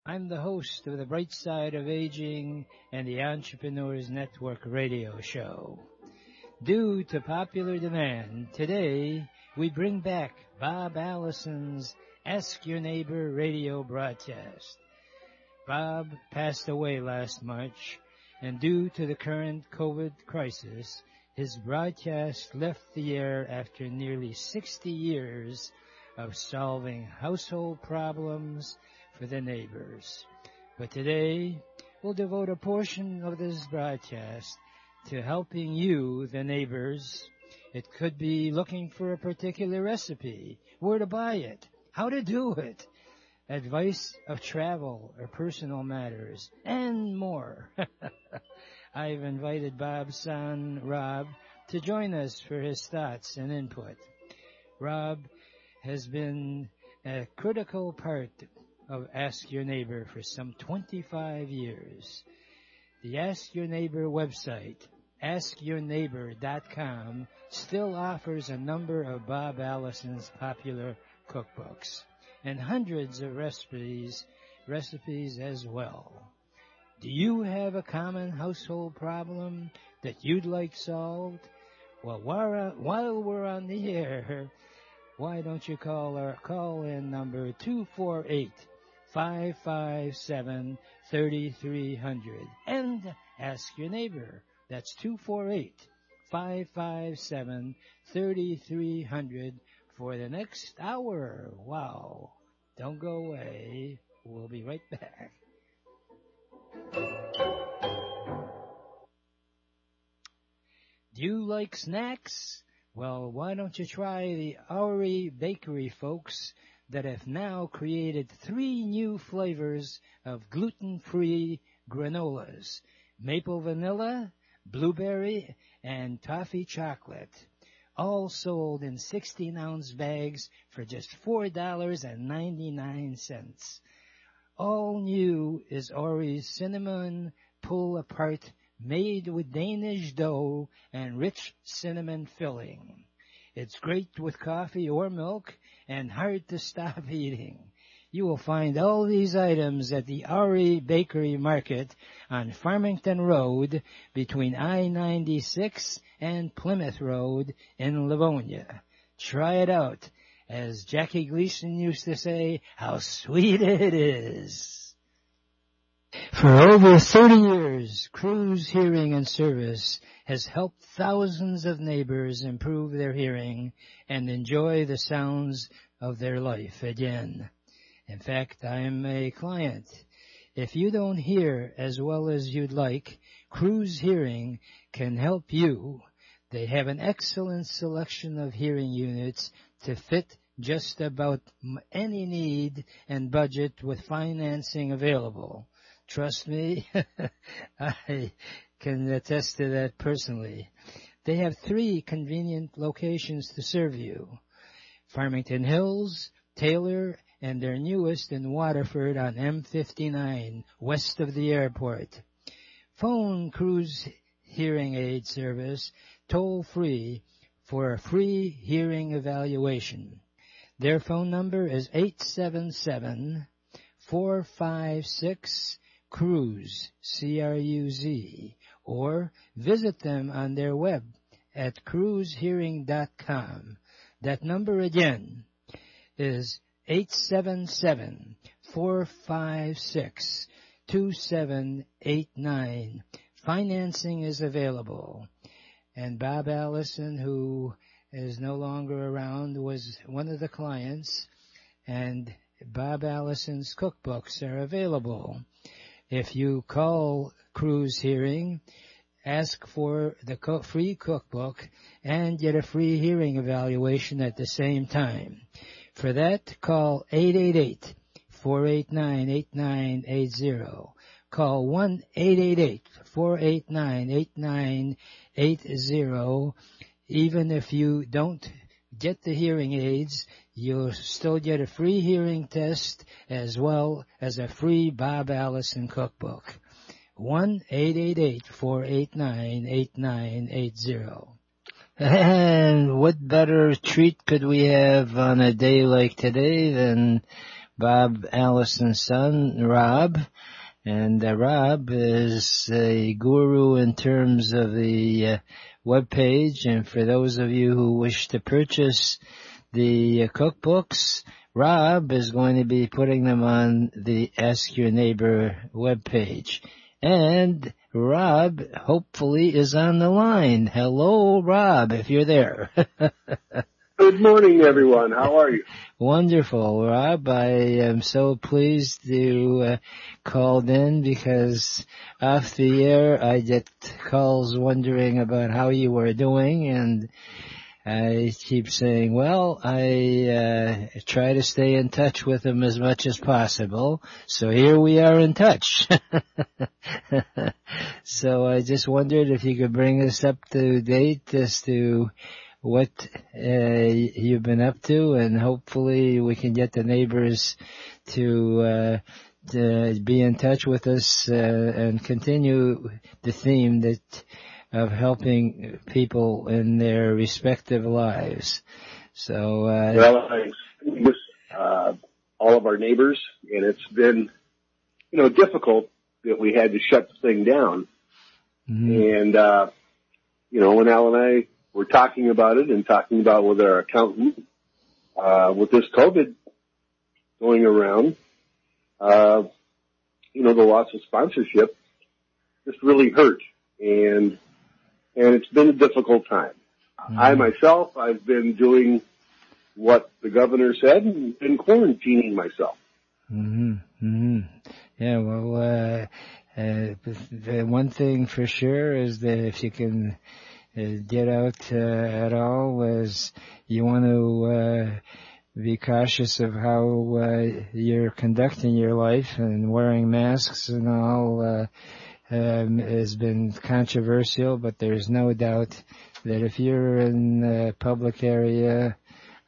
I'm the host of the Bright Side of Aging and the Entrepreneurs Network radio show. Due to popular demand, today we bring back Bob Allison's Ask Your Neighbor radio broadcast. Bob passed away last March, and due to the current COVID crisis, his broadcast left the air after nearly 60 years of solving household problems for the neighbors. But today, we'll devote a portion of this broadcast to helping you, the neighbors. It could be looking for a particular recipe, where to buy it, how to do it, advice of travel or personal matters, and more. I've invited Bob's son, Rob, to join us for his thoughts and input. Rob has been a critical part of Ask Your Neighbor for some 25 years. The Ask Your Neighbor website, askyourneighbor.com, still offers a number of Bob Allison's popular cookbooks and hundreds of recipes as well. Do you have a common household problem that you'd like solved? Well, while we're on the air, why don't you call our call-in number 248-557-3300 and ask your neighbor. That's 248-557-3300 for the next hour. Wow. Don't go away. We'll be right back. Do you like snacks? Well, why don't you try the Ike Bakery folks that have now created 3 new flavors of gluten-free granolas: maple vanilla, blueberry, and toffee chocolate, all sold in 16-ounce bags for just $4.99. All new is Ori's cinnamon pull-apart, made with Danish dough and rich cinnamon filling. It's great with coffee or milk and hard to stop eating. You will find all these items at the Ike Bakery Market on Farmington Road between I-96 and Plymouth Road in Livonia. Try it out. As Jackie Gleason used to say, how sweet it is. For over 30 years, Cruz Hearing and Service has helped thousands of neighbors improve their hearing and enjoy the sounds of their life again. In fact, I am a client. If you don't hear as well as you'd like, Cruz Hearing can help you. They have an excellent selection of hearing units to fit just about any need and budget with financing available. Trust me, I can attest to that personally. They have 3 convenient locations to serve you: Farmington Hills, Taylor, and their newest in Waterford on M59, west of the airport. Phone Cruz Hearing Aid Service toll-free for a free hearing evaluation. Their phone number is 877-456-CRUZ, C-R-U-Z, or visit them on their web at cruzhearing.com. That number again is 877-456-2789. Financing is available. And Bob Allison, who is no longer around, was one of the clients, and Bob Allison's cookbooks are available. If you call Cruz Hearing, ask for the free cookbook and get a free hearing evaluation at the same time. For that, call 888-489-8980. Call 1-888-489-8980. Even if you don't get the hearing aids, you'll still get a free hearing test as well as a free Bob Allison cookbook. 1-888-489-8980. And what better treat could we have on a day like today than Bob Allison's son, Rob. And Rob is a guru in terms of the web page. And for those of you who wish to purchase the cookbooks, Rob is going to be putting them on the Ask Your Neighbor webpage. And Rob, hopefully, is on the line. Hello, Rob, if you're there. Good morning, everyone. How are you? Wonderful, Rob. I am so pleased you called in because off the air I get calls wondering about how you were doing, and I keep saying, well, I try to stay in touch with them as much as possible. So here we are in touch. So I just wondered if you could bring us up to date as to what you've been up to, and hopefully we can get the neighbors to be in touch with us and continue the theme of helping people in their respective lives. So, well, I miss all of our neighbors, and it's been, difficult that we had to shut the thing down. Mm-hmm. And, when Al and I were talking about it and talking about with our accountant, with this COVID going around, the loss of sponsorship just really hurt. And it's been a difficult time. Mm-hmm. I myself, I've been doing what the governor said and been quarantining myself. Mm-hmm. Mm-hmm. Yeah, well, the one thing for sure is that if you can get out at all, is you want to be cautious of how you're conducting your life, and wearing masks and all has been controversial, but there's no doubt that if you're in a public area,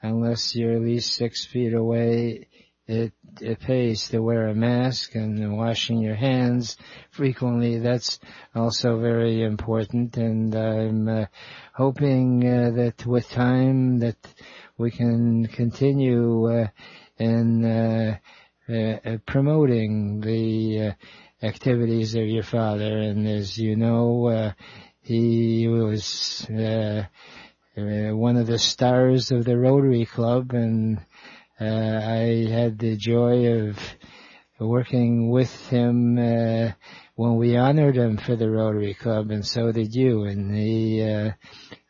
unless you're at least 6 feet away, it pays to wear a mask, and washing your hands frequently. That's also very important, and I'm hoping that with time that we can continue in promoting the activities of your father. And as you know, he was one of the stars of the Rotary Club, and I had the joy of working with him when we honored him for the Rotary Club, and so did you. And he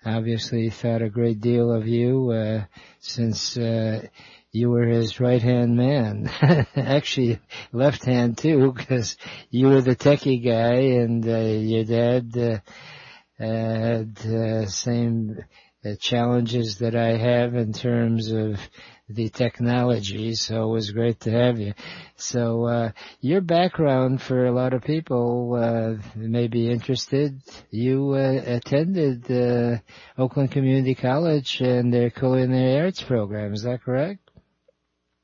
obviously thought a great deal of you since you were his right-hand man. Actually, left hand too, because you were the techie guy, and your dad had same challenges that I have in terms of the technology, so it was great to have you. So your background, for a lot of people may be interested, you attended Oakland Community College and their culinary arts program, is that correct?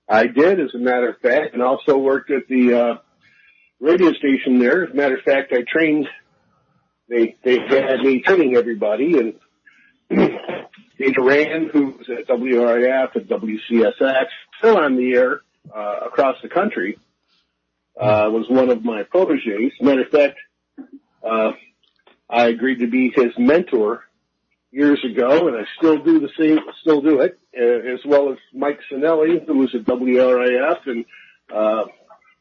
I did, as a matter of fact, and also worked at the radio station there. As a matter of fact, I trained, they had me training everybody, and Dana Rand, who was at WRIF and WCSX, still on the air across the country, was one of my proteges. As a matter of fact, I agreed to be his mentor years ago, and I still do it, as well as Mike Sinelli, who was at WRIF, and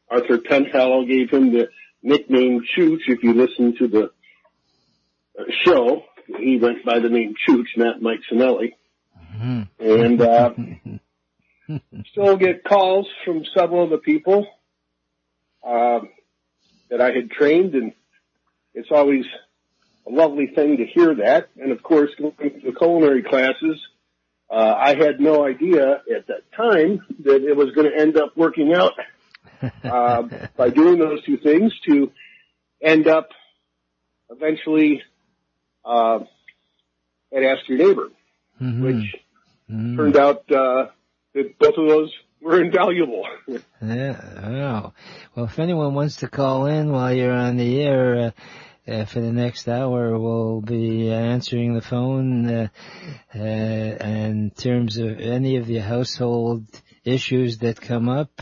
Arthur Penhallow gave him the nickname Chooch. If you listen to the show, he went by the name Chooch, not Mike Sinelli. Mm-hmm. And still get calls from several of the people that I had trained, and it's always a lovely thing to hear that. And of course, going to the culinary classes, I had no idea at that time that it was going to end up working out by doing those two things to end up eventually at Ask Your Neighbor, mm-hmm. which mm-hmm. turned out that both of those were invaluable. Yeah, wow. Well, if anyone wants to call in while you're on the air for the next hour, we'll be answering the phone in terms of any of the household issues that come up.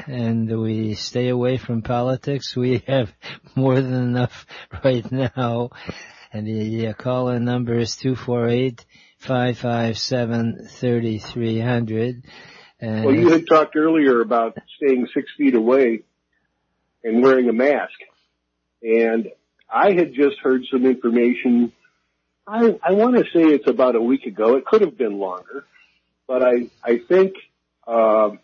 and we stay away from politics. We have more than enough right now. And the call-in number is 248-557-3300. Well, you had talked earlier about staying 6 feet away and wearing a mask. And I had just heard some information. I want to say it's about a week ago. It could have been longer. But I think the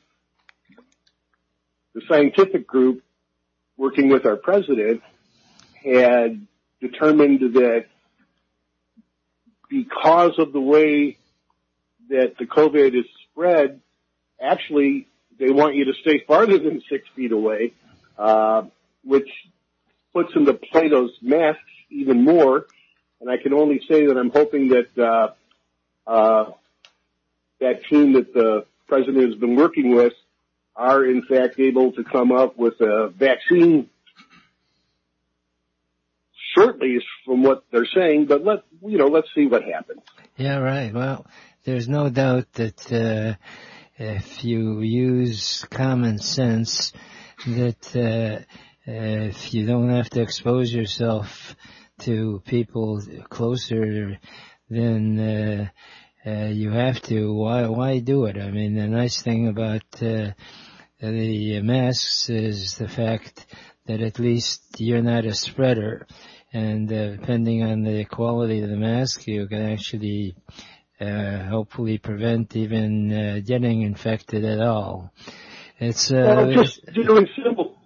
scientific group working with our president had determined that because of the way that the COVID is spread, actually they want you to stay farther than 6 feet away, which puts into play those masks even more. And I can only say that I'm hoping that that team that the president has been working with are in fact able to come up with a vaccine shortly from what they're saying, but let's see what happens. Yeah, right. Well, there's no doubt that if you use common sense, that if you don't have to expose yourself to people closer than you have to, why do it? I mean, the nice thing about the masks is the fact that at least you're not a spreader. And depending on the quality of the mask, you can actually hopefully prevent even getting infected at all. It's just doing simple,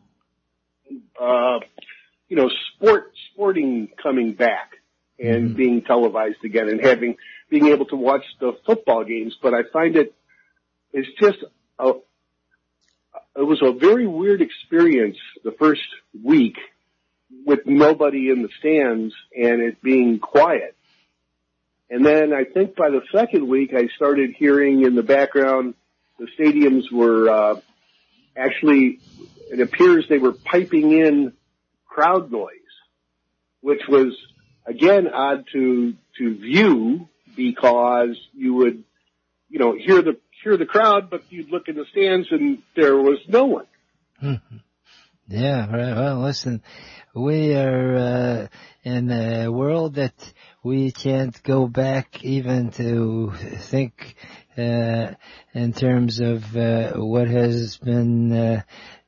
sporting coming back and being televised again and being able to watch the football games. But I find it's just it was a very weird experience the first week with nobody in the stands and it being quiet. And then I think by the second week I started hearing in the background the stadiums were actually, it appears they were piping in crowd noise, which was again odd to view because you would, hear the crowd, but you'd look in the stands and there was no one. Mm-hmm. Yeah, right. Well, listen, we are in a world that we can't go back even to think in terms of what has been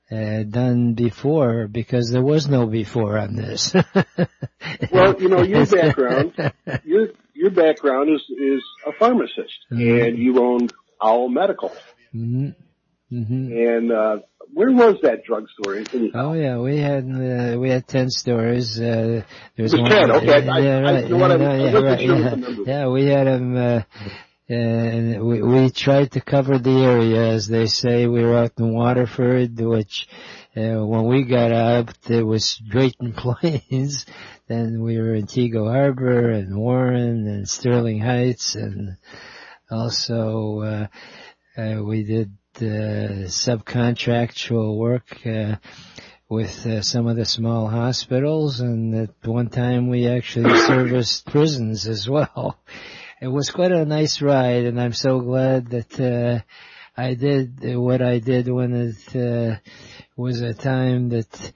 done before, because there was no before on this. Well, your background is a pharmacist, and you owned Owl Medical. Mm-hmm. Mm-hmm. And where was that drugstore? Oh yeah, we had 10 stores. There's one. 10, okay. Yeah, we had them. And we tried to cover the area, as they say. We were out in Waterford, which when we got out, it was Drayton Plains. Then we were in Tego Harbor and Warren and Sterling Heights, and also we did subcontractual work with some of the small hospitals, and at one time we actually serviced prisons as well. It was quite a nice ride, and I'm so glad that I did what I did when it was a time that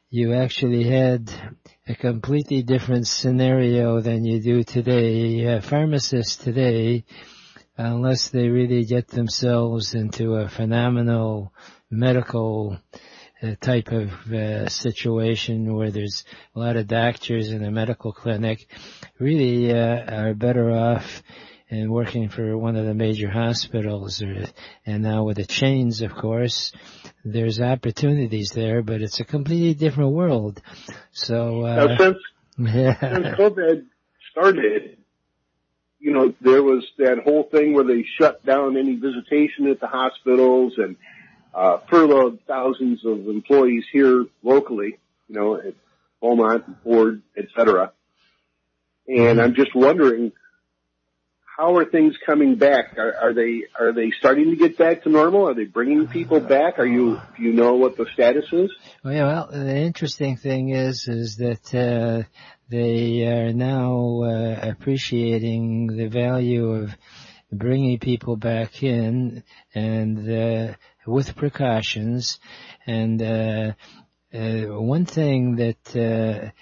you actually had a completely different scenario than you do today. Pharmacists today, unless they really get themselves into a phenomenal medical type of situation where there's a lot of doctors in a medical clinic, really are better off in working for one of the major hospitals. And now with the chains, of course, there's opportunities there, but it's a completely different world. So since COVID started, there was that whole thing where they shut down any visitation at the hospitals and furloughed thousands of employees here locally, at Beaumont, Ford, et cetera. And I'm just wondering, how are things coming back? Are they starting to get back to normal? Are they bringing people back? Do you know what the status is? Well, the interesting thing is that they are now appreciating the value of bringing people back in and with precautions. And one thing that a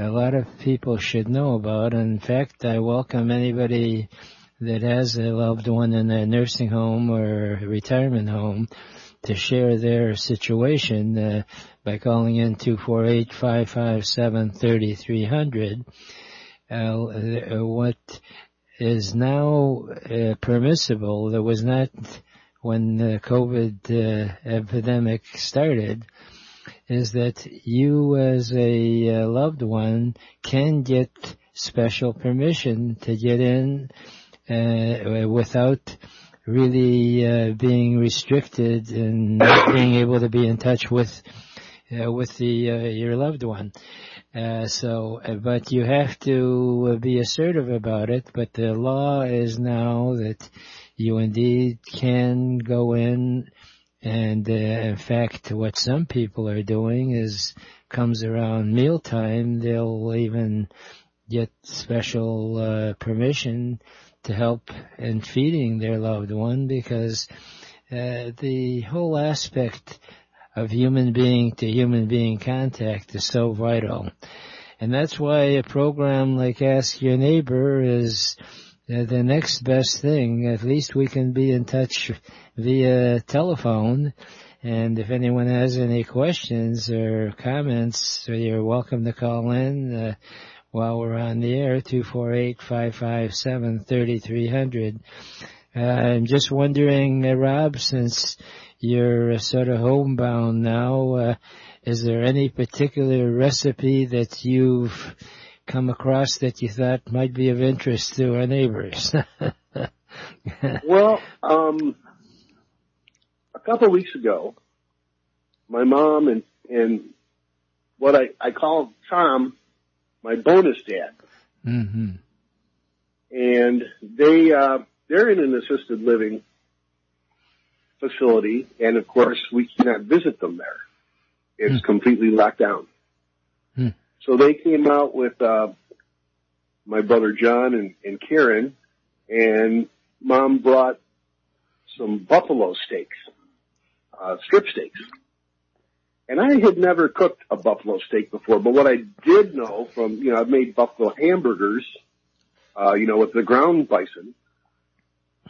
lot of people should know about, and in fact, I welcome anybody that has a loved one in a nursing home or a retirement home to share their situation by calling in 248-557-3300. What is now permissible, that was not when the COVID epidemic started, is that you as a loved one can get special permission to get in without really being restricted and not being able to be in touch with your loved one. But you have to be assertive about it. But the law is now that you indeed can go in, and in fact, what some people are doing is, comes around mealtime, they'll even get special permission to help in feeding their loved one, because the whole aspect of human being to human being contact is so vital. And that's why a program like Ask Your Neighbor is the next best thing. At least we can be in touch via telephone. And if anyone has any questions or comments, you're welcome to call in while we're on the air, 248-557-3300. I'm just wondering, Rob, since you're sort of homebound now, is there any particular recipe that you've come across that you thought might be of interest to our neighbors? Well, a couple of weeks ago, my mom and what I call Tom, my bonus dad, mm-hmm. and they're in an assisted living facility, and of course we cannot visit them there. It's completely locked down. So they came out with my brother John and Karen, and Mom brought some buffalo steaks, strip steaks. And I had never cooked a buffalo steak before, but what I did know from, I've made buffalo hamburgers, with the ground bison.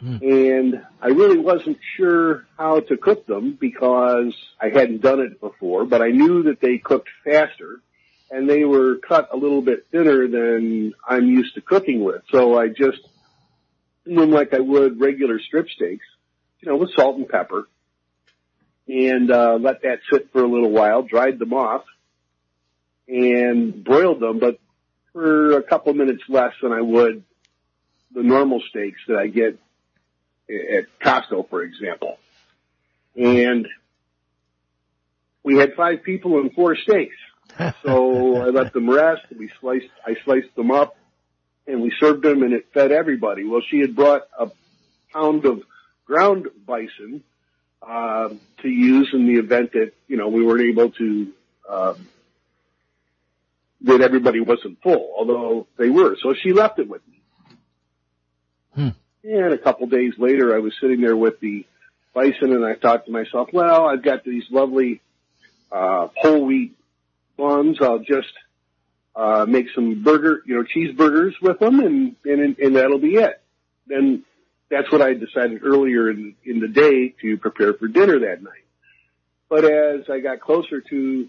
And I really wasn't sure how to cook them because I hadn't done it before, but I knew that they cooked faster and they were cut a little bit thinner than I'm used to cooking with. So I just did them like I would regular strip steaks, with salt and pepper, and let that sit for a little while, dried them off, and broiled them, but for a couple minutes less than I would the normal steaks that I get at Costco, for example. And we had 5 people and 4 steaks. So I let them rest. I sliced them up, and we served them, and it fed everybody. Well, she had brought a pound of ground bison to use in the event that, we weren't able to, that everybody wasn't full, although they were. So she left it with me. And a couple days later, I was sitting there with the bison, and I thought to myself, well, I've got these lovely whole wheat buns. I'll just make some cheeseburgers with them, and that'll be it. Then that's what I decided earlier in the day to prepare for dinner that night. But as I got closer to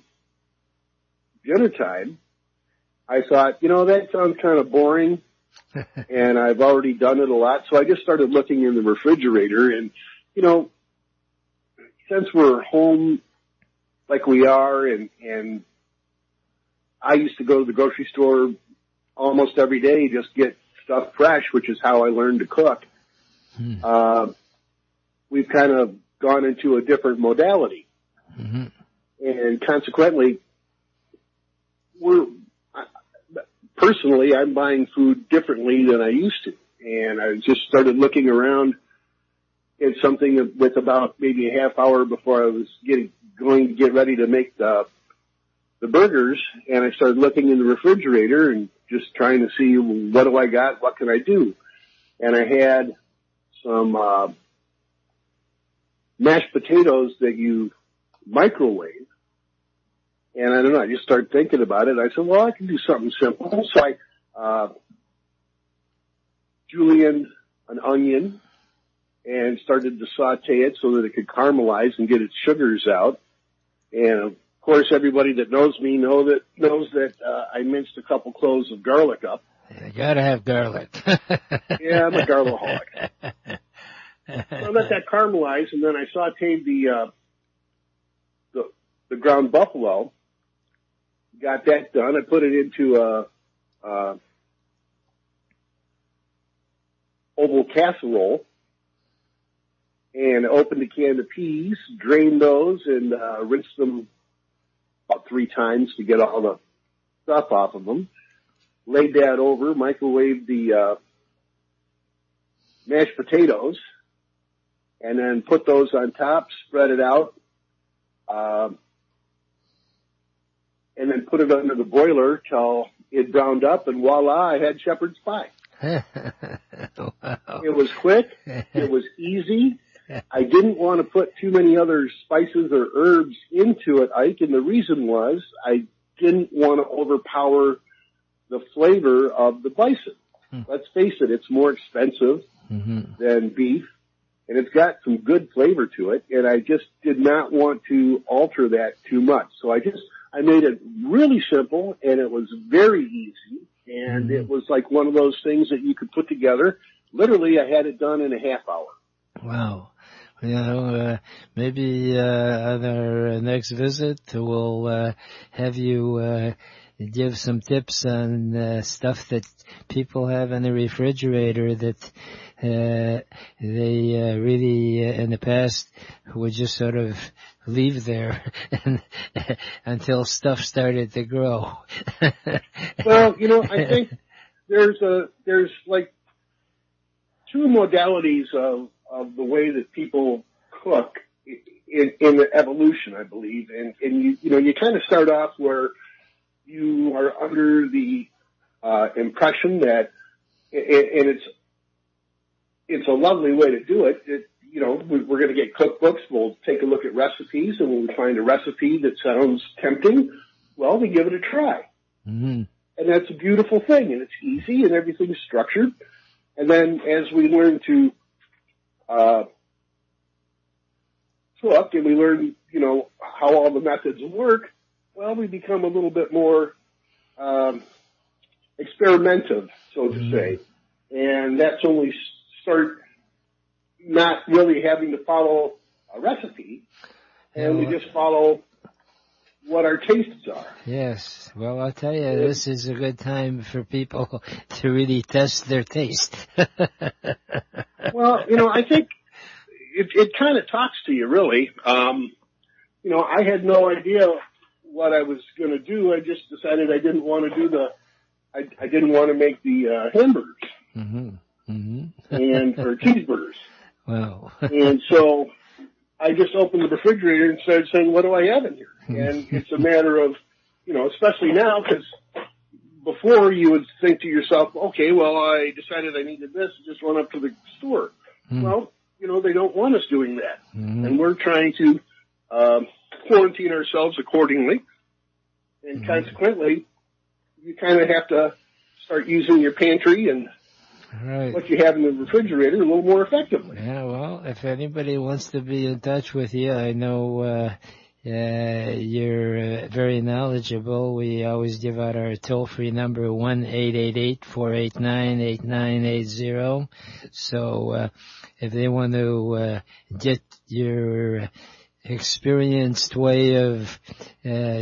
dinner time, I thought, that sounds kind of boring. And I've already done it a lot. So I just started looking in the refrigerator, and, since we're home like we are, and I used to go to the grocery store almost every day, just get stuff fresh, which is how I learned to cook. We've kind of gone into a different modality. And consequently, personally, I'm buying food differently than I used to. And I just started looking around at something with about maybe a half hour before I was going to get ready to make the burgers. And I started looking in the refrigerator and just trying to see, what do I got? What can I do? And I had some mashed potatoes that you microwave. And I don't know, I just started thinking about it. I said, well, I can do something simple. So I julienned an onion and started to saute it so that it could caramelize and get its sugars out. And of course, everybody that knows me knows that I minced a couple cloves of garlic up. You gotta have garlic. Yeah, I'm a garlic-holic. So I let that caramelize, and then I sauteed the ground buffalo. Got that done. I put it into a oval casserole and opened a can of peas, drained those, and rinsed them about 3 times to get all the stuff off of them. Laid that over, microwaved the mashed potatoes, and then put those on top, spread it out, and then put it under the broiler till it browned up, and voila, I had shepherd's pie. Wow. It was quick. It was easy. I didn't want to put too many other spices or herbs into it, Ike, and the reason was I didn't want to overpower the flavor of the bison. Let's face it, it's more expensive than beef, and it's got some good flavor to it, and I just did not want to alter that too much. So I made it really simple, and it was very easy, and it was like one of those things that you could put together. Literally, I had it done in a half hour. Wow. Maybe on our next visit, we'll have you give some tips on stuff that people have in the refrigerator that they really in the past would just sort of leave there until stuff started to grow. Well, I think there's like 2 modalities of the way that people cook in the evolution, I believe. And you kind of start off where you are under the impression that, and it's a lovely way to do it. We're going to get cookbooks. We'll take a look at recipes, and when we find a recipe that sounds tempting, well, we give it a try. And that's a beautiful thing, and it's easy, and everything's structured. And then as we learn to cook, and we learn, how all the methods work, well, we become a little bit more experimentative, so to say. And that's when we start not really having to follow a recipe, and we just follow what our tastes are. Yes. Well, I'll tell you, this is a good time for people to really test their taste. Well, I think it kind of talks to you, really. I had no idea what I was going to do. I just decided I didn't want to do I didn't want to make the hamburgers and or cheeseburgers. Wow. And so I just opened the refrigerator and started saying, what do I have in here? And it's a matter of, especially now, because before you would think to yourself, okay, well, I decided I needed this, just run up to the store. Well, they don't want us doing that. And we're trying to quarantine ourselves accordingly. And consequently, you kind of have to start using your pantry and what you have in the refrigerator a little more effectively. Yeah, well, if anybody wants to be in touch with you, I know you're very knowledgeable. We always give out our toll-free number, 1-888-489-8980. So if they want to get your experienced way of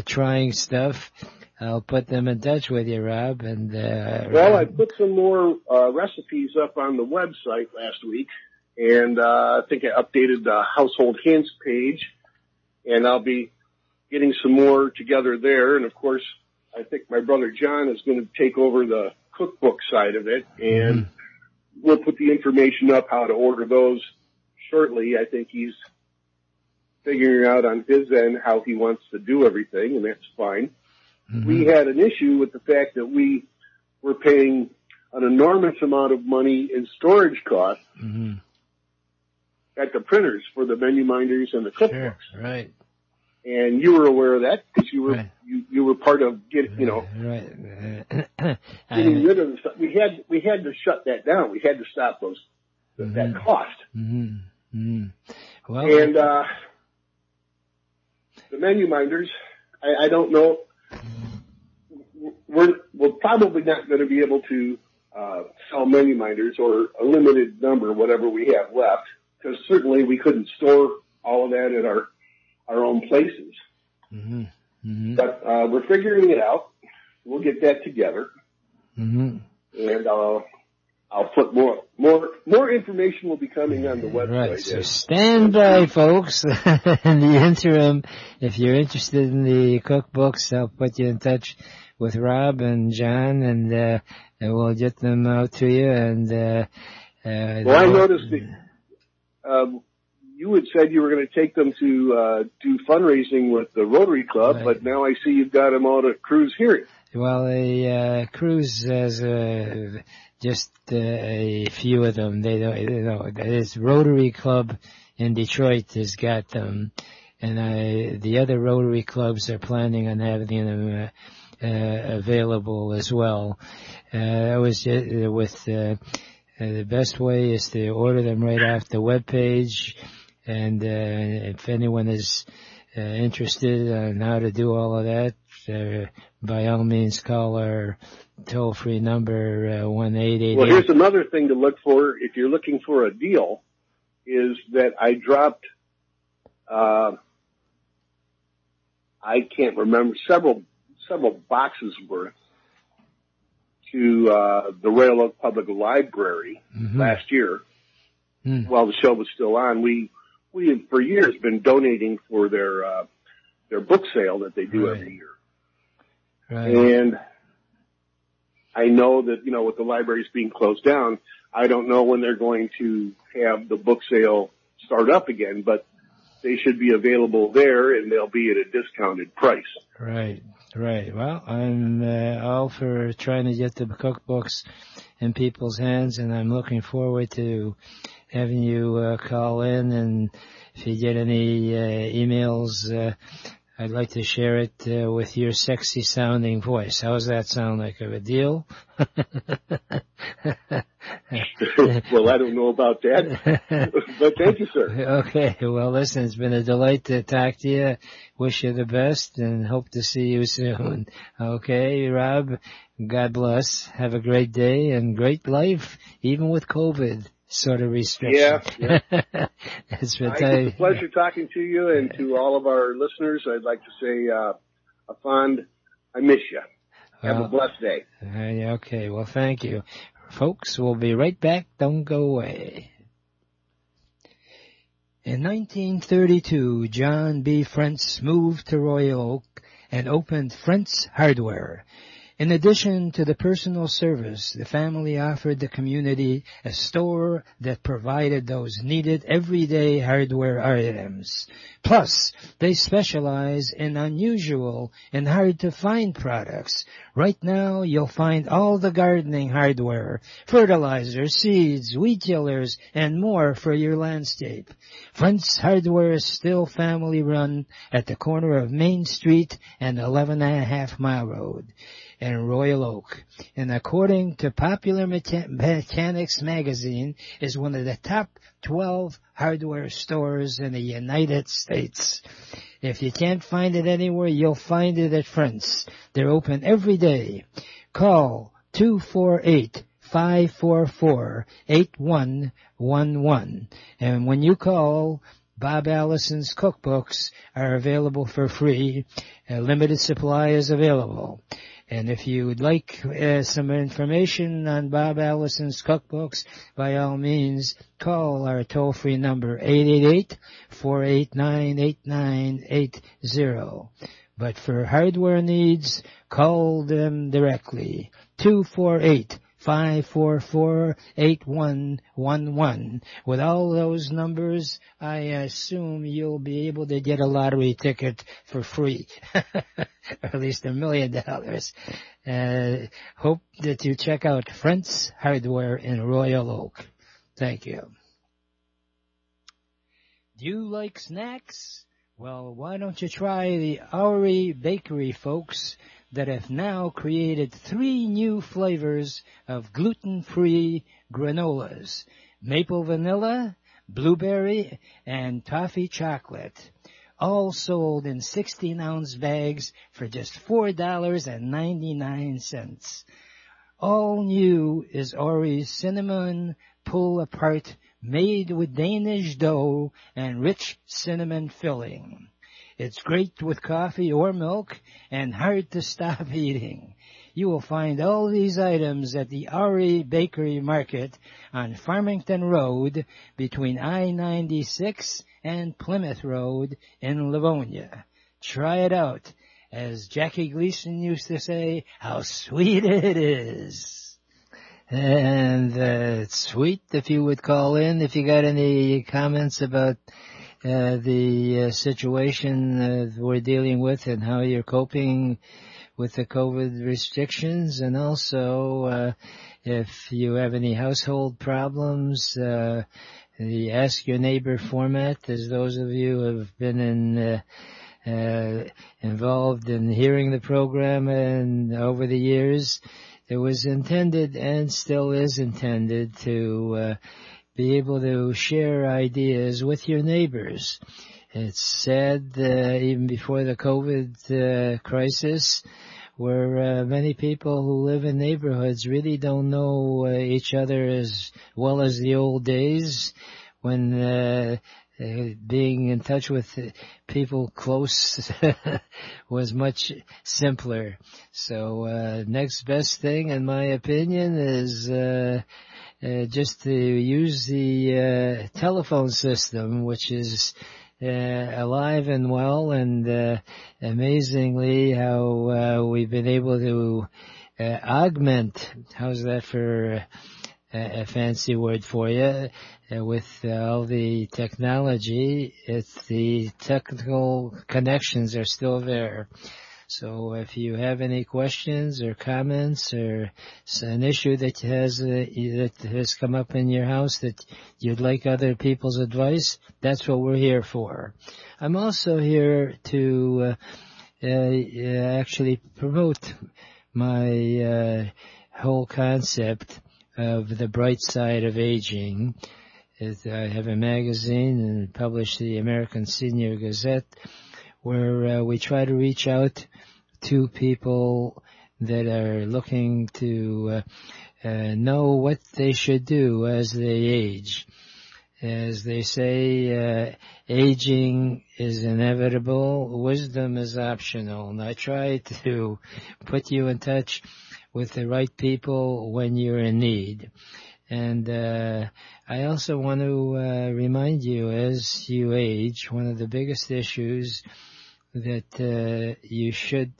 trying stuff, I'll put them in touch with you, Rob. And well, I put some more recipes up on the website last week, and I think I updated the Household Hints page, and I'll be getting some more together there. And of course, I think my brother John is going to take over the cookbook side of it, and we'll put the information up how to order those shortly. I think he's figuring out on his end how he wants to do everything, and that's fine. We had an issue with the fact that we were paying an enormous amount of money in storage costs. at the printers for the menu minders and the cookbooks. Sure, right. And you were aware of that because you were Right. you were part of getting Right. getting rid of the stuff. We had to shut that down. We had to stop that cost. Mm-hmm. Mm-hmm. Well, and the menu minders, I don't know. We're probably not going to be able to sell menu minders or a limited number, whatever we have left, because certainly we couldn't store all of that at our own places. Mm-hmm. Mm-hmm. But we're figuring it out. We'll get that together, mm-hmm. and I'll put more information will be coming on the website. Right. So stand by, folks. In the interim, if you're interested in the cookbooks, I'll put you in touch with Rob and John, and we'll get them out to you. And well, I noticed that you had said you were going to take them to do fundraising with the Rotary Club, right. But now I see you've got them out at Cruise Hearing. Well, Cruise has just a few of them. They don't. This Rotary Club in Detroit has got them, and the other Rotary clubs are planning on having them available as well. I was with the best way is to order them right off the webpage, and if anyone is interested on how to do all of that, by all means call our toll-free number 1-888. Well, here's another thing to look for if you're looking for a deal, is that I dropped, I can't remember, several boxes worth to the Royal Oak Public Library last year while the show was still on. We have for years been donating for their book sale that they do every year. Right. And I know that, with the libraries being closed down, I don't know when they're going to have the book sale start up again, but they should be available there and they'll be at a discounted price. Right. Well, I'm all for trying to get the cookbooks in people's hands, and I'm looking forward to having you call in, and if you get any emails, I'd like to share it with your sexy sounding voice. How does that sound? Like a deal? Well, I don't know about that, but thank you, sir. Okay. Well, listen, it's been a delight to talk to you. Wish you the best and hope to see you soon. Okay, Rob, God bless. Have a great day and great life, even with COVID sort of restrictions. Yeah. It's been a pleasure talking to you, and to all of our listeners, I'd like to say a fond, I miss you. Have a blessed day. Okay, well, thank you. Folks, we'll be right back. Don't go away. In 1932, John B. Frentz moved to Royal Oak and opened Frentz Hardware. In addition to the personal service, the family offered the community a store that provided those needed everyday hardware items. Plus, they specialize in unusual and hard-to-find products. Right now, you'll find all the gardening hardware, fertilizer, seeds, weed killers, and more for your landscape. Frentz Hardware is still family-run at the corner of Main Street and 11.5 Mile Road in Royal Oak, and according to Popular Mechanics magazine, is one of the top 12 hardware stores in the United States. If you can't find it anywhere, you'll find it at Frentz. They're open every day. Call 248-544-8111. And when you call, Bob Allison's cookbooks are available for free. A limited supply is available. And if you would like some information on Bob Allison's cookbooks, by all means, call our toll-free number, 888-489-8980. But for hardware needs, call them directly, 248-544-8111. With all those numbers, I assume you'll be able to get a lottery ticket for free. Or at least $1 million. Hope that you check out Frentz Hardware in Royal Oak. Thank you. Do you like snacks? Well, why don't you try the Oury Bakery folks that have now created 3 new flavors of gluten-free granolas: maple vanilla, blueberry, and toffee chocolate, all sold in 16-ounce bags for just $4.99. All new is Ori's cinnamon pull-apart, made with Danish dough and rich cinnamon filling. It's great with coffee or milk and hard to stop eating. You will find all these items at the Oury Bakery Market on Farmington Road between I-96 and Plymouth Road in Livonia. Try it out. As Jackie Gleason used to say, how sweet it is. And it's sweet if you would call in if you got any comments about the situation we're dealing with and how you're coping with the COVID restrictions, and also if you have any household problems. The Ask Your Neighbor format, as those of you who have been involved in hearing the program and over the years, it was intended and still is intended to be able to share ideas with your neighbors. It's sad, even before the COVID crisis, where many people who live in neighborhoods really don't know each other as well as the old days when being in touch with people close was much simpler. So next best thing, in my opinion, is just to use the telephone system, which is alive and well, and amazingly how we've been able to augment, how's that for a fancy word for you, with all the technology. It's the technical connections are still there. So if you have any questions or comments or an issue that has come up in your house that you'd like other people's advice, that's what we're here for. I'm also here to actually promote my whole concept of the bright side of aging. I have a magazine and publish the American Senior Gazette, where we try to reach out to people that are looking to know what they should do as they age. As they say, aging is inevitable, wisdom is optional. And I try to put you in touch with the right people when you're in need. And I also want to remind you, as you age, one of the biggest issues that you should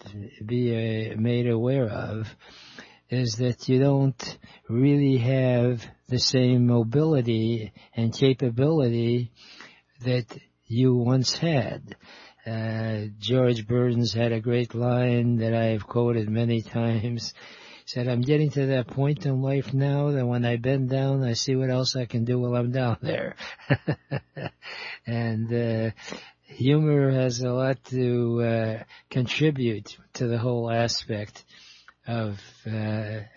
be made aware of is that you don't really have the same mobility and capability that you once had. George Burns had a great line that I have quoted many times. He said, I'm getting to that point in life now that when I bend down, I see what else I can do while I'm down there. And humor has a lot to contribute to the whole aspect of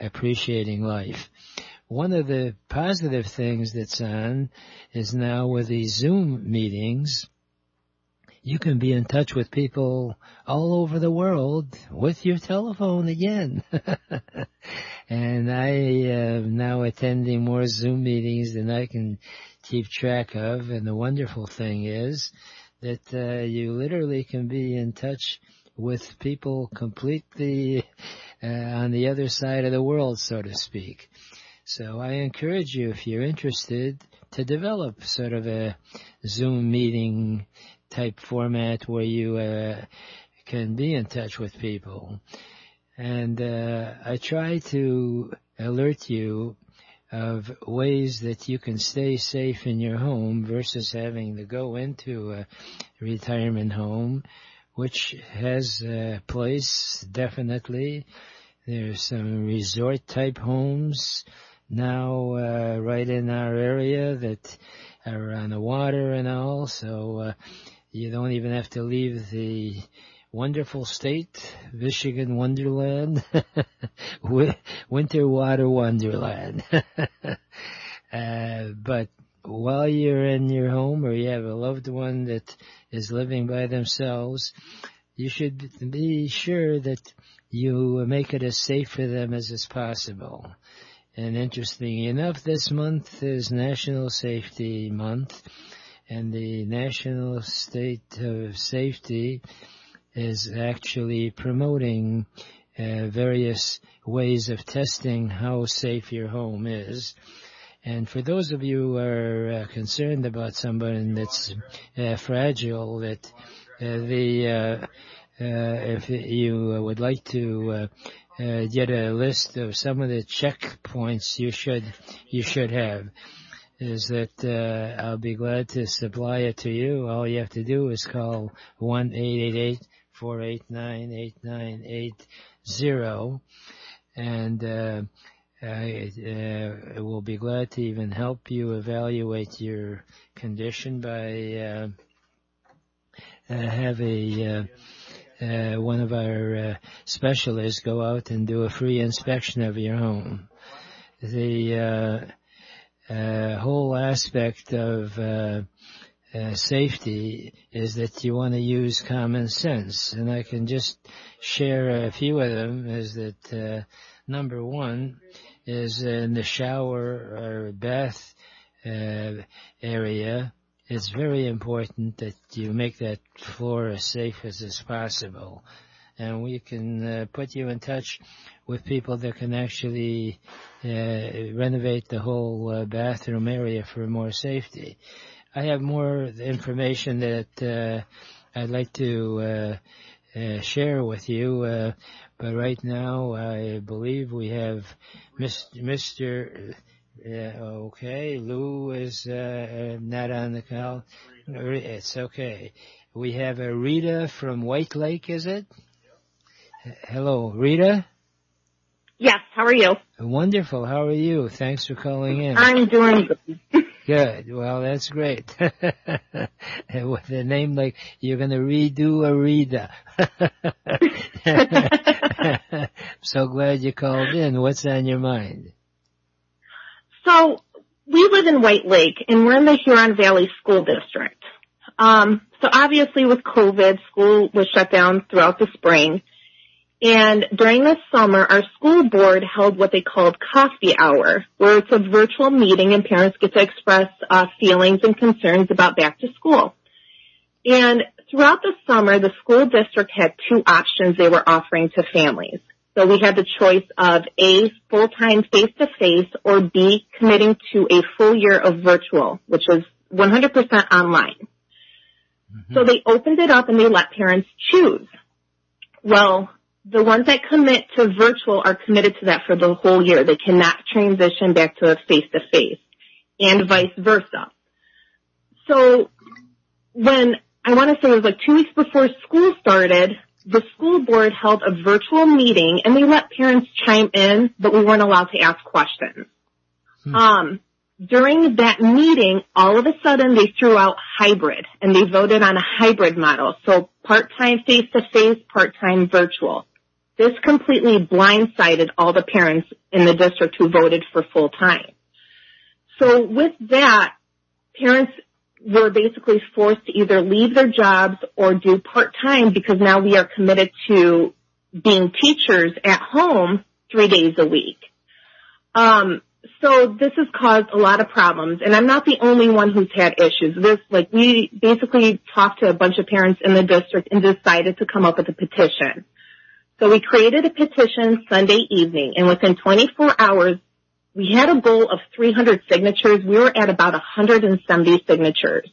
appreciating life. One of the positive things that's on is now with these Zoom meetings, you can be in touch with people all over the world with your telephone again. And I am now attending more Zoom meetings than I can keep track of. And the wonderful thing is that you literally can be in touch with people completely on the other side of the world, so to speak. So I encourage you, if you're interested, to develop sort of a Zoom meeting type format where you can be in touch with people. And I try to alert you of ways that you can stay safe in your home versus having to go into a retirement home, which has a place, definitely. There's some resort-type homes, now right in our area that are on the water and all, so you don't even have to leave the wonderful state, Michigan Wonderland, winter water wonderland. But while you're in your home or you have a loved one that is living by themselves, you should be sure that you make it as safe for them as is possible. And interesting enough, this month is National Safety Month, and the National State of Safety is actually promoting various ways of testing how safe your home is. And for those of you who are concerned about somebody that's fragile, that if you would like to get a list of some of the checkpoints you should have, is that I'll be glad to supply it to you. All you have to do is call 1-888-489-8980, and I will be glad to even help you evaluate your condition by have one of our specialists go out and do a free inspection of your home. The whole aspect of safety is that you want to use common sense, and I can just share a few of them. Is that number one is in the shower or bath area. It's very important that you make that floor as safe as is possible. And we can put you in touch with people that can actually renovate the whole bathroom area for more safety. I have more information that I'd like to share with you, but right now I believe we have Mr. Okay, Lou is not on the call. It's okay. We have a Rita from White Lake, is it? Hello, Rita? Yes, how are you? Wonderful, how are you? Thanks for calling in. I'm doing good. Good, well, that's great. With a name like, you're going to redo a Rita. So glad you called in. What's on your mind? So, we live in White Lake, and we're in the Huron Valley School District. So obviously with COVID, school was shut down throughout the spring. And during the summer, our school board held what they called coffee hour, where it's a virtual meeting and parents get to express feelings and concerns about back to school. And throughout the summer, the school district had two options they were offering to families. So we had the choice of A, full-time face-to-face, or B, committing to a full year of virtual, which is 100% online. Mm-hmm. So they opened it up and they let parents choose. Well, the ones that commit to virtual are committed to that for the whole year. They cannot transition back to a face-to-face, and vice versa. So when, I want to say it was like 2 weeks before school started, the school board held a virtual meeting, and they let parents chime in, but we weren't allowed to ask questions. During that meeting, all of a sudden they threw out hybrid, and they voted on a hybrid model. So part-time face-to-face, part-time virtual. This completely blindsided all the parents in the district who voted for full-time. So with that, parents were basically forced to either leave their jobs or do part-time, because now we are committed to being teachers at home 3 days a week. So this has caused a lot of problems, and I'm not the only one who's had issues. We basically talked to a bunch of parents in the district and decided to come up with a petition. So we created a petition Sunday evening, and within 24 hours, we had a goal of 300 signatures. We were at about 170 signatures.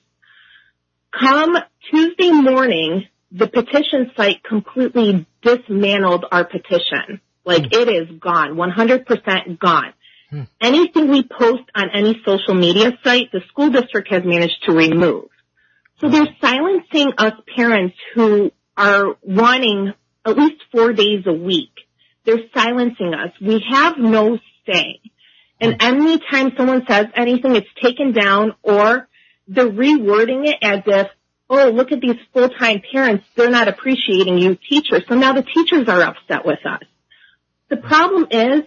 Come Tuesday morning, the petition site completely dismantled our petition. It is gone, 100% gone. Anything we post on any social media site, the school district has managed to remove. So they're silencing us parents who are wanting at least 4 days a week. They're silencing us. We have no say. And anytime someone says anything, it's taken down, or they're rewording it as if, oh, look at these full-time parents. They're not appreciating you teachers. So now the teachers are upset with us. The problem is,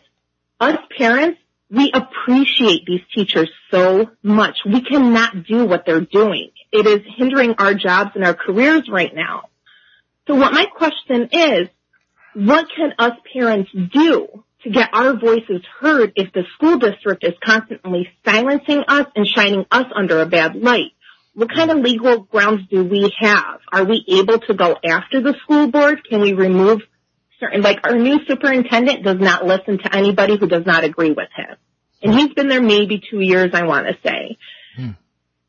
us parents, we appreciate these teachers so much. We cannot do what they're doing. It is hindering our jobs and our careers right now. So what my question is, what can us parents do to get our voices heard if the school district is constantly silencing us and shining us under a bad light? What kind of legal grounds do we have? Are we able to go after the school board? Can we remove certain, like our new superintendent does not listen to anybody who does not agree with him. And he's been there maybe 2 years, I want to say.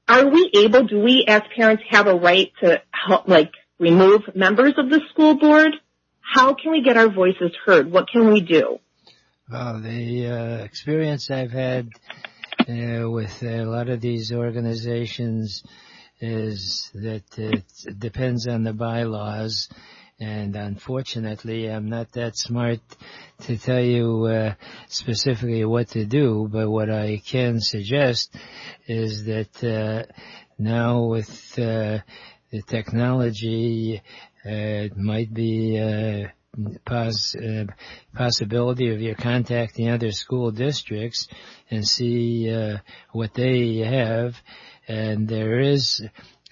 Are we able, do we as parents have a right to help, like, remove members of the school board? How can we get our voices heard? What can we do? Well, the experience I've had with a lot of these organizations is that it depends on the bylaws, and unfortunately I'm not that smart to tell you specifically what to do, but what I can suggest is that now with the technology, it might be possibility of you contacting other school districts and see what they have. And there is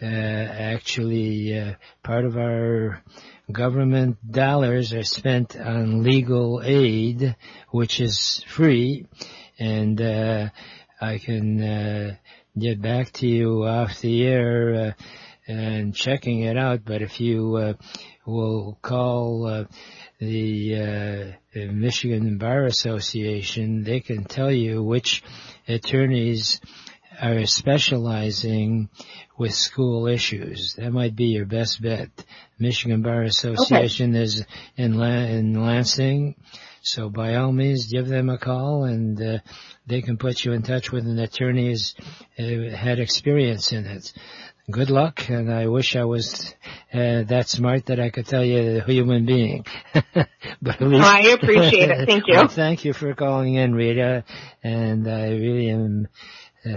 actually part of our government dollars are spent on legal aid, which is free, and I can get back to you off the air and checking it out. But if you will call the Michigan Bar Association, they can tell you which attorneys are specializing with school issues. That might be your best bet. Michigan Bar Association is in Lansing, so by all means give them a call, and they can put you in touch with an attorney who's had experience in it. Good luck, and I wish I was that smart that I could tell you a human being. But at least, I appreciate it. Thank you. Well, thank you for calling in, Rita, and I really am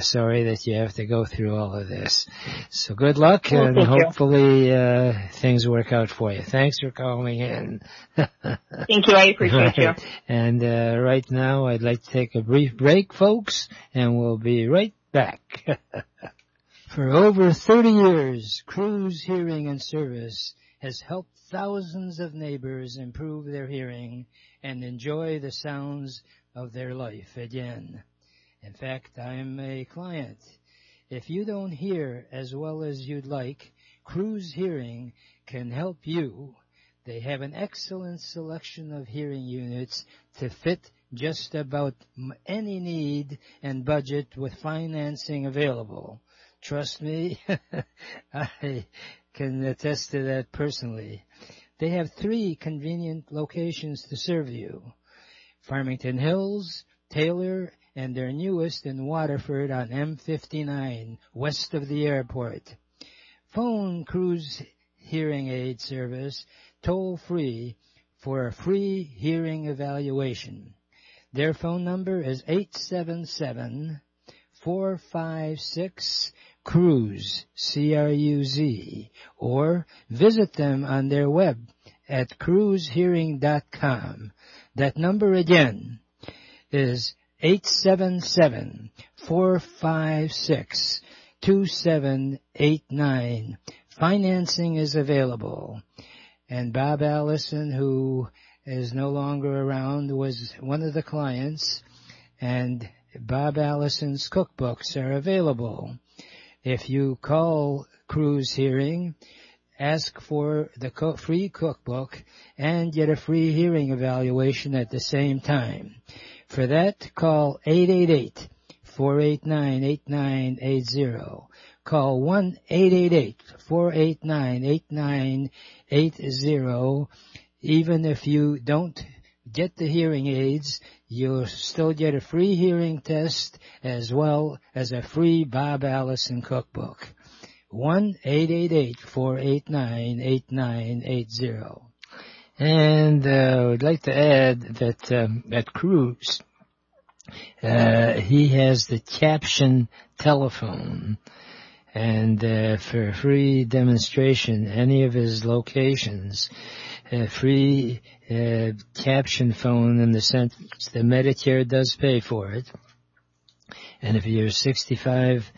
sorry that you have to go through all of this. So good luck, and hopefully things work out for you. Thanks for calling in. Thank you. I appreciate you. And right now I'd like to take a brief break, folks, and we'll be right back. For over 30 years, Cruz Hearing and Service has helped thousands of neighbors improve their hearing and enjoy the sounds of their life again. In fact, I'm a client. If you don't hear as well as you'd like, Cruz Hearing can help you. They have an excellent selection of hearing units to fit just about any need and budget with financing available. Trust me, I can attest to that personally. They have 3 convenient locations to serve you: Farmington Hills, Taylor, and their newest in Waterford on M59, west of the airport. Phone Cruz Hearing Aid Service toll-free for a free hearing evaluation. Their phone number is 877-456-CRUZ, C-R-U-Z, or visit them on their web at cruzhearing.com. That number again is 877-456-2789. Financing is available. And Bob Allison, who is no longer around, was one of the clients, and Bob Allison's cookbooks are available. If you call Cruz Hearing, ask for the free cookbook and get a free hearing evaluation at the same time. For that, call 888-489-8980. Call 1-888-489-8980. Even if you don't get the hearing aids, you'll still get a free hearing test as well as a free Bob Allison cookbook. 1-888-489-8980. And I would like to add that at Cruz he has the caption telephone. And for a free demonstration, any of his locations, free caption phone in the sense the Medicare does pay for it. And if you're 65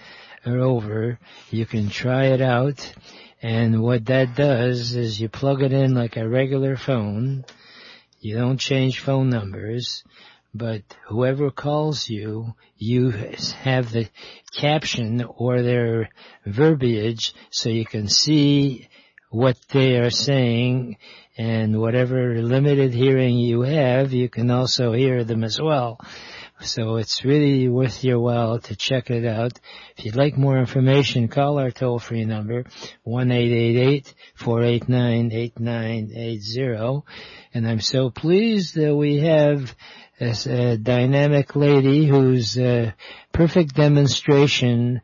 or over, you can try it out. And what that does is you plug it in like a regular phone. You don't change phone numbers. But whoever calls you, you have the caption or their verbiage so you can see what they are saying, and whatever limited hearing you have, you can also hear them as well. So it's really worth your while to check it out. If you'd like more information, call our toll-free number, 1-888-489-8980. And I'm so pleased that we have a dynamic lady who's a perfect demonstration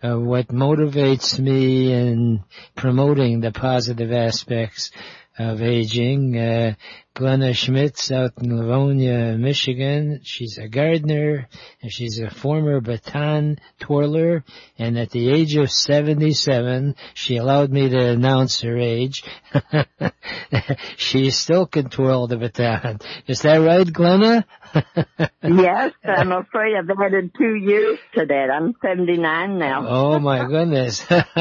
of what motivates me in promoting the positive aspects of aging. Glenna Schmitz out in Livonia, Michigan. She's a gardener, and she's a former baton twirler, and at the age of 77, she allowed me to announce her age. She still can twirl the baton. Is that right, Glenna? Yes, I'm afraid I've added 2 years to that. I'm 79 now. Oh, my goodness. Time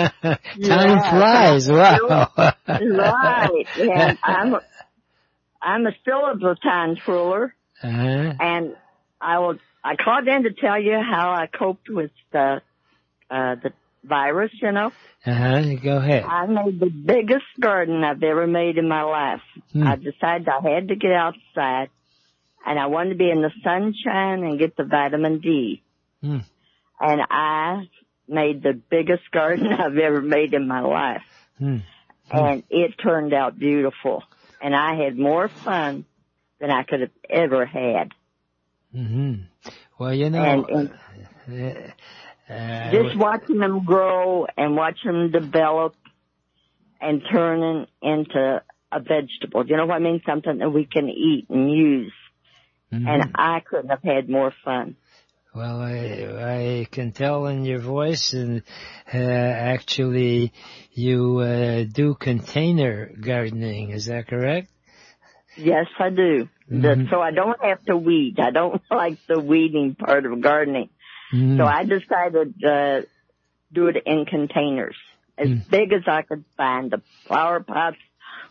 flies. Wow. Right. And I'm still a baton twirler. And I called in to tell you how I coped with the virus, you know. Go ahead. I made the biggest garden I've ever made in my life. I decided I had to get outside, and I wanted to be in the sunshine and get the vitamin D. And I made the biggest garden I've ever made in my life. And it turned out beautiful. And I had more fun than I could have ever had. Well, you know, just watching them grow and watching them develop and turning into a vegetable. You know what I mean? Something that we can eat and use. And I couldn't have had more fun. Well, I can tell in your voice, and actually you do container gardening. Is that correct? Yes, I do. So I don't have to weed. I don't like the weeding part of gardening. So I decided to do it in containers, as big as I could find, the flower pots,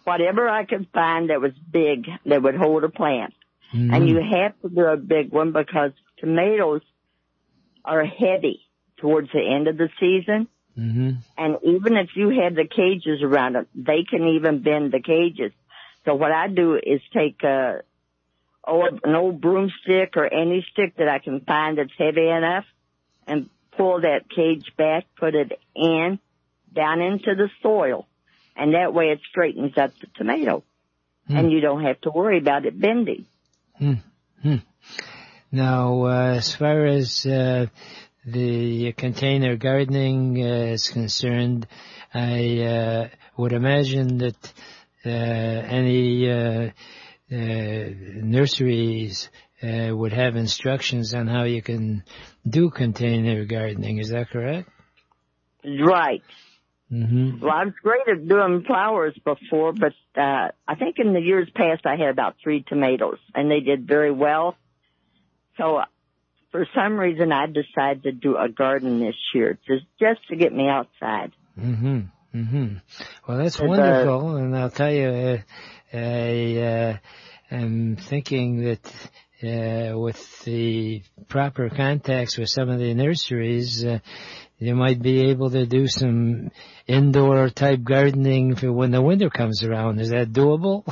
whatever I could find that was big that would hold a plant. And you have to do a big one because tomatoes are heavy towards the end of the season. And even if you have the cages around them, they can even bend the cages. So what I do is take an old broomstick or any stick that I can find that's heavy enough and pull that cage back, put it down into the soil. And that way it straightens up the tomato. And you don't have to worry about it bending. Now, as far as the container gardening is concerned, I would imagine that any nurseries would have instructions on how you can do container gardening. Is that correct? Right. Well, I was great at doing flowers before, but I think in the years past I had about 3 tomatoes, and they did very well. So for some reason I decided to do a garden this year, just to get me outside. Well, that's wonderful, and I'll tell you, I am thinking that with the proper contacts with some of the nurseries, you might be able to do some indoor type gardening for when the winter comes around. Is that doable?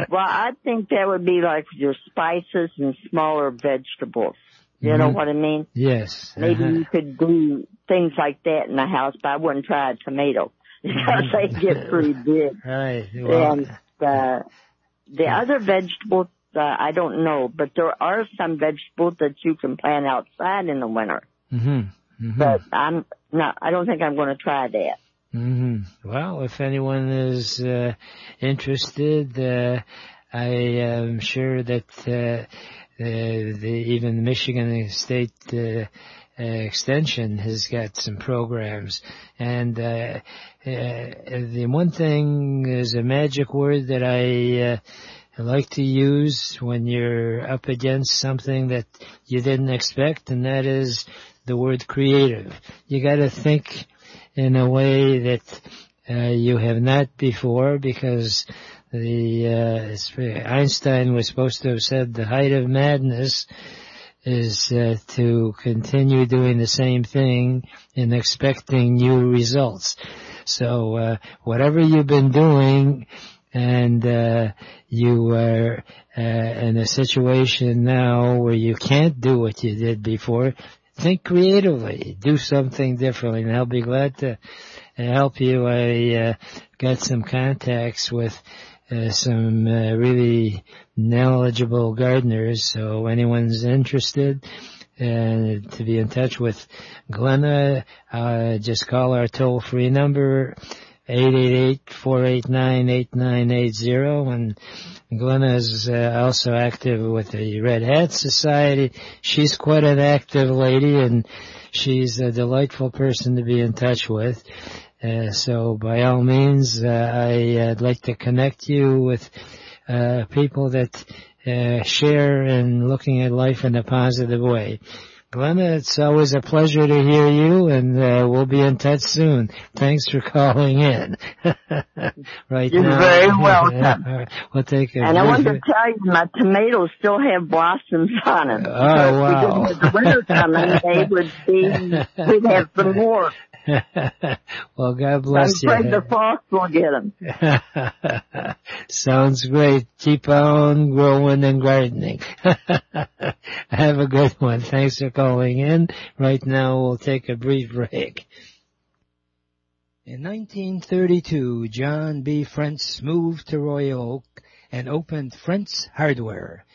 Well, I think that would be like your spices and smaller vegetables. You know what I mean? Yes. Maybe you could do things like that in the house, but I wouldn't try a tomato because they get pretty big. Right. Well, and the other vegetables, I don't know, but there are some vegetables that you can plant outside in the winter. But I don't think I'm going to try that. Well, if anyone is interested, I am sure that even Michigan State Extension has got some programs. And the one thing is a magic word that I like to use when you're up against something that you didn't expect, and that is the word creative. You got to think in a way that you have not before, because Einstein was supposed to have said the height of madness is to continue doing the same thing and expecting new results. So whatever you've been doing, and you are in a situation now where you can't do what you did before, think creatively, do something differently, and I'll be glad to help you. I got some contacts with some really knowledgeable gardeners, so anyone's interested to be in touch with Glenna, just call our toll-free number, 888-489-8980, and Glenna is also active with the Red Hat Society. She's quite an active lady, and she's a delightful person to be in touch with. So by all means, I'd like to connect you with people that share in looking at life in a positive way. Glenna, it's always a pleasure to hear you, and we'll be in touch soon. Thanks for calling in. Right You're now, very welcome. We'll take a And I want to tell you, my tomatoes still have blossoms on them. Oh, wow. If we didn't have the winter coming, we'd have some more. Well, God bless you. I'm afraid the frost will get them. Sounds great. Keep on growing and gardening. Have a good one. Thanks for calling in. Right now, we'll take a brief break. In 1932, John B. Frentz moved to Royal Oak and opened Frentz Hardware.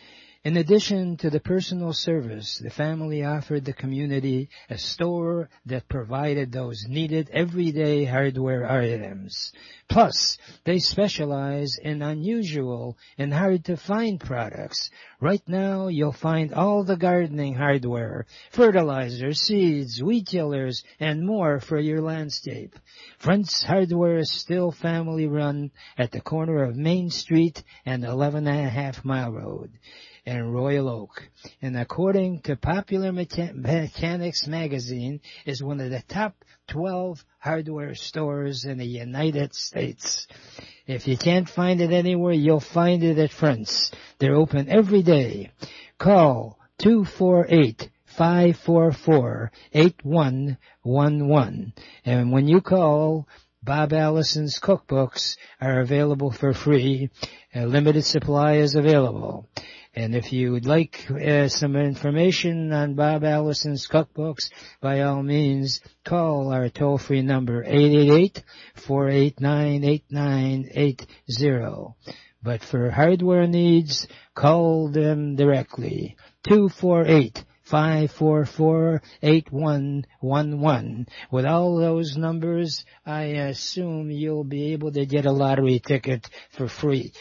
In addition to the personal service, the family offered the community a store that provided those needed everyday hardware items. Plus, they specialize in unusual and hard-to-find products. Right now, you'll find all the gardening hardware, fertilizer, seeds, weed killers, and more for your landscape. Frentz Hardware is still family-run at the corner of Main Street and 11.5 Mile Road in Royal Oak, and according to Popular Mechanics magazine, is one of the top 12 hardware stores in the United States. If you can't find it anywhere, you'll find it at Frentz. They're open every day. Call 248-544-8111. And when you call, Bob Allison's cookbooks are available for free. A limited supply is available. And if you would like some information on Bob Allison's cookbooks, by all means, call our toll-free number, 888-489-8980. But for hardware needs, call them directly, 248-544-8111. With all those numbers, I assume you'll be able to get a lottery ticket for free.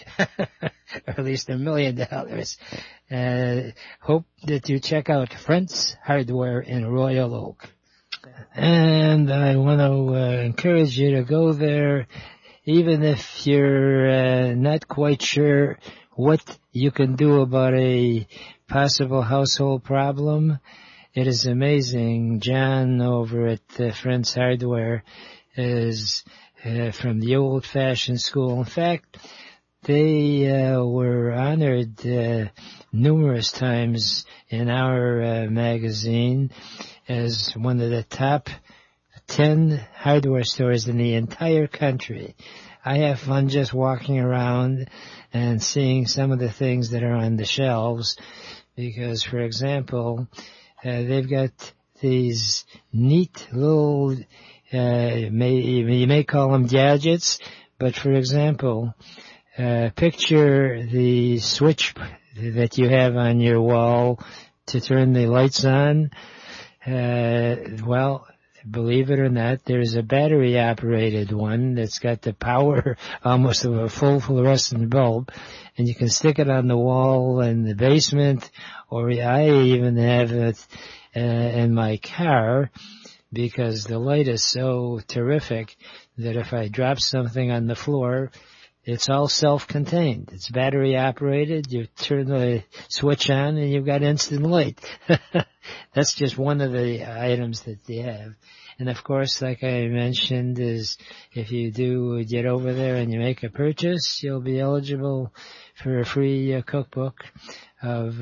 Or at least $1 million. Hope that you check out Frentz Hardware in Royal Oak. And I want to encourage you to go there, even if you're not quite sure what you can do about a possible household problem. It is amazing. John over at Frentz Hardware is from the old-fashioned school. In fact, they were honored numerous times in our magazine as one of the top 10 hardware stores in the entire country. I have fun just walking around and seeing some of the things that are on the shelves because, for example, they've got these neat little, you may call them gadgets, but for example, picture the switch that you have on your wall to turn the lights on. Well, believe it or not, there's a battery-operated one that's got the power almost of a full fluorescent bulb, and you can stick it on the wall in the basement, or I even have it in my car, because the light is so terrific that if I drop something on the floor, it's all self-contained. It's battery-operated. You turn the switch on and you've got instant light. That's just one of the items that they have. And of course, like I mentioned, is if you do get over there and you make a purchase, you'll be eligible for a free cookbook of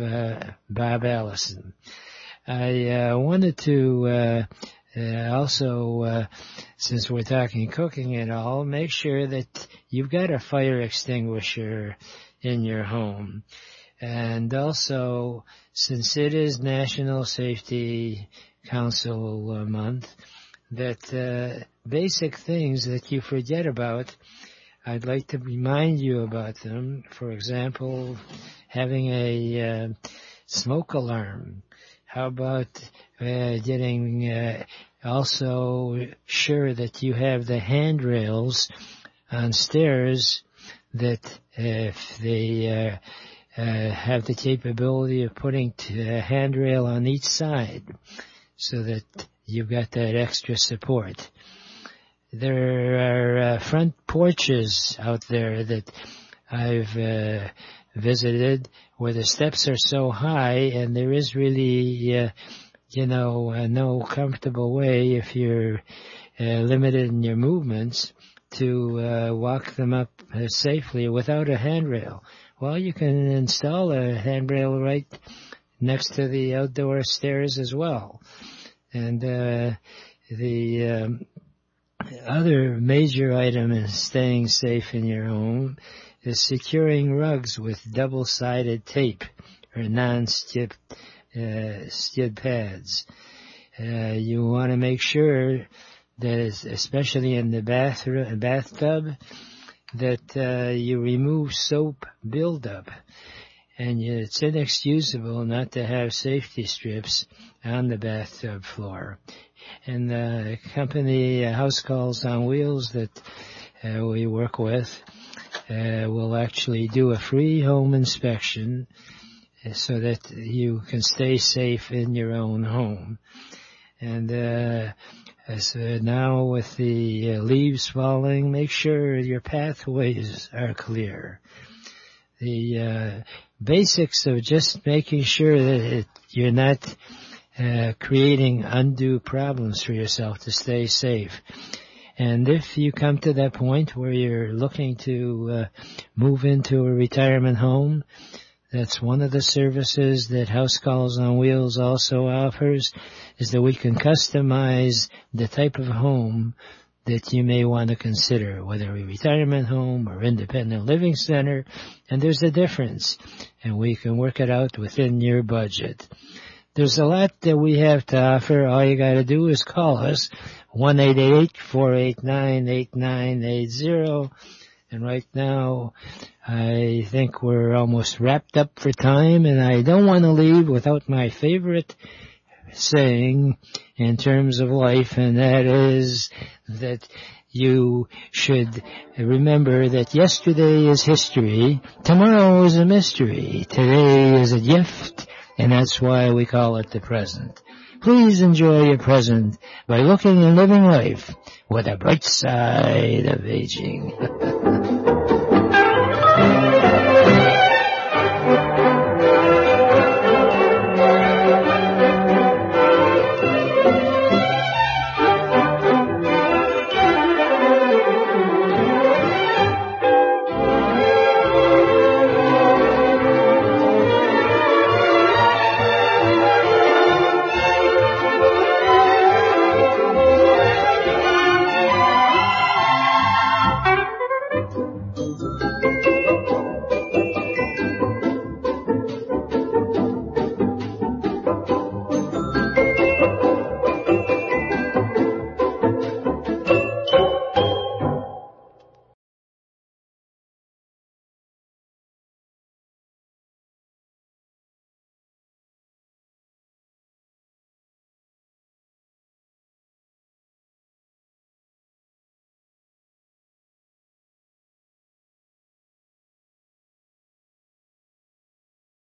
Bob Allison. I wanted to also, since we're talking cooking and all, make sure that you've got a fire extinguisher in your home. And also, since it is National Safety Council month, that basic things that you forget about, I'd like to remind you about them. For example, having a smoke alarm. How about getting also sure that you have the handrails on stairs that if they have the capability of putting a handrail on each side so that you've got that extra support. There are front porches out there that I've visited where the steps are so high and there is really, no comfortable way if you're limited in your movements to walk them up safely without a handrail. Well, you can install a handrail right next to the outdoor stairs as well. And the other major item in staying safe in your home is securing rugs with double-sided tape or non-skid pads. You want to make sure that, especially in the bathtub, that you remove soap buildup. And it's inexcusable not to have safety strips on the bathtub floor. And the company House Calls on Wheels that we work with will actually do a free home inspection so that you can stay safe in your own home. And so now with the leaves falling, make sure your pathways are clear. The basics of just making sure that you're not creating undue problems for yourself to stay safe. And if you come to that point where you're looking to move into a retirement home, that's one of the services that House Calls on Wheels also offers, is that we can customize the type of home that you may want to consider, whether a retirement home or independent living center, and there's a difference, and we can work it out within your budget. There's a lot that we have to offer. All you got to do is call us, 1-888-489-8980. And right now, I think we're almost wrapped up for time, and I don't want to leave without my favorite saying in terms of life, and that is that you should remember that yesterday is history, tomorrow is a mystery, today is a gift, and that's why we call it the present. Please enjoy your present by looking and living life with a bright side of aging.